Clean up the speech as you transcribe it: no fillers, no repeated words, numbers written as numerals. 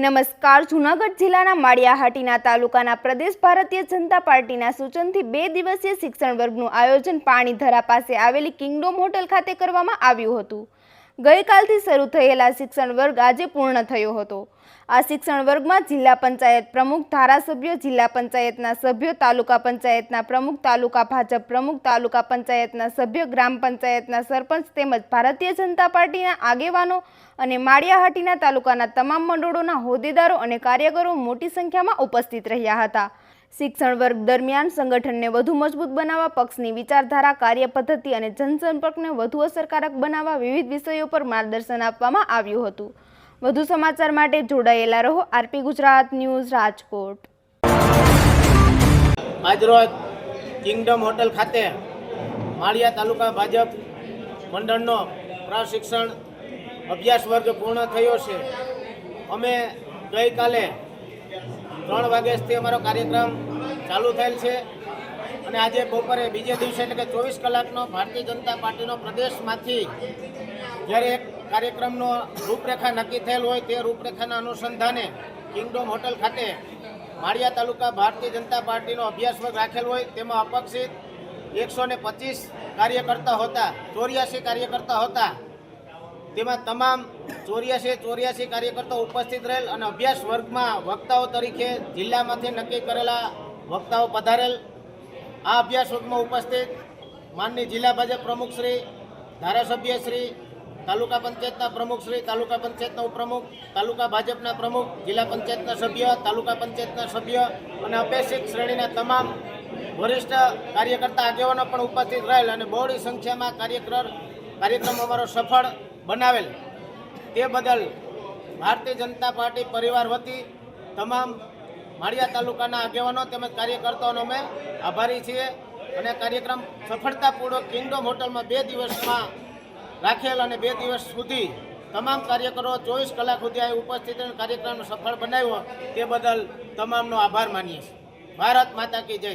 નમસ્કાર. જૂનાગઢ જિલ્લાના માળિયાહાટીના તાલુકાના પ્રદેશ ભારતીય જનતા પાર્ટીના સૂચનથી 2 દિવસીય શિક્ષણ વર્ગનું આયોજન પાણીધરા પાસે આવેલી કિંગડોમ હોટલ ખાતે કરવામાં આવ્યું હતું. ગઈકાલથી શરૂ થયેલા શિક્ષણ વર્ગ આજે પૂર્ણ થયો હતો. આ શિક્ષણ વર્ગમાં જિલ્લા પંચાયત પ્રમુખ, ધારાસભ્ય, જિલ્લા પંચાયતના સભ્યો, તાલુકા પંચાયતના પ્રમુખ, તાલુકા ભાજપ પ્રમુખ, તાલુકા પંચાયતના સભ્ય, ગ્રામ પંચાયતના સરપંચ તેમજ ભારતીય જનતા પાર્ટીના આગેવાનો અને માળિયાહાટીના તાલુકાના તમામ મંડળોના હોદ્દેદારો અને કાર્યકરો મોટી સંખ્યામાં ઉપસ્થિત રહ્યા હતા. શિક્ષણ વર્ગ દરમિયાન સંગઠનને વધુ મજબૂત બનાવવા, પક્ષની વિચારધારા, કાર્યપદ્ધતિ અને જનસંપર્કને વધુ અસરકારક બનાવવા વિવિધ વિષયો પર માર્ગદર્શન આપવામાં આવ્યું હતું. વધુ સમાચાર માટે જોડાયેલા રહો. RP Gujarat news, Rajkot. આજરોજ કિંગડમ હોટલ ખાતે માળિયા તાલુકા ભાજપ મંડળનો પ્રશિક્ષણ અભ્યાસ વર્ગ પૂર્ણ થયો છે. અમે ગઈકાલે 3 વાગ્યાથી અમારો કાર્યક્રમ ચાલુ થયેલ છે અને આજે બપોરે બીજે દિવસે એટલે કે 24 કલાકનો ભારતીય જનતા પાર્ટીનો પ્રદેશમાંથી જ્યારે એક કાર્યક્રમનો રૂપરેખા નક્કી થયેલ હોય તે રૂપરેખાના અનુસંધાને કિંગડોમ હોટલ ખાતે માળિયા તાલુકા ભારતીય જનતા પાર્ટીનો અભ્યાસ વર્ગ રાખેલ હોય. તેમાં અપક્ષિત 125 કાર્યકર્તા હતા, 84 કાર્યકર્તા હતા. તેમાં તમામ 84 કાર્યકર્તાઓ ઉપસ્થિત રહેલ અને અભ્યાસ વર્ગમાં વક્તાઓ તરીકે જિલ્લામાંથી નક્કી કરેલા વક્તાઓ પધારેલ. આ અભ્યાસ વર્ગમાં ઉપસ્થિત માનનીય જિલ્લા ભાજપ પ્રમુખશ્રી, ધારાસભ્યશ્રી, તાલુકા પંચાયતના પ્રમુખશ્રી, તાલુકા પંચાયતના ઉપપ્રમુખ, તાલુકા ભાજપના પ્રમુખ, જિલ્લા પંચાયતના સભ્ય, તાલુકા પંચાયતના સભ્ય અને અપેક્ષિત શ્રેણીના તમામ વરિષ્ઠ કાર્યકર્તા આગેવાનો પણ ઉપસ્થિત રહેલ અને બહોળી સંખ્યામાં કાર્યક્રમ અમારો સફળ બનાવેલ. તે બદલ ભારતીય જનતા પાર્ટી પરિવાર વતી તમામ માળિયા તાલુકાના આગેવાનો તેમજ કાર્યકર્તાઓનો અમે આભારી છીએ અને કાર્યક્રમ સફળતાપૂર્વક કિંગડોમ હોટલમાં 2 દિવસમાં રાખેલ અને 2 દિવસ સુધી તમામ કાર્યકરો 24 કલાક સુધી અહીં ઉપસ્થિત કાર્યક્રમ સફળ બનાવ્યો તે બદલ તમામનો આભાર માનીએ છીએ. ભારત માતા કી જય.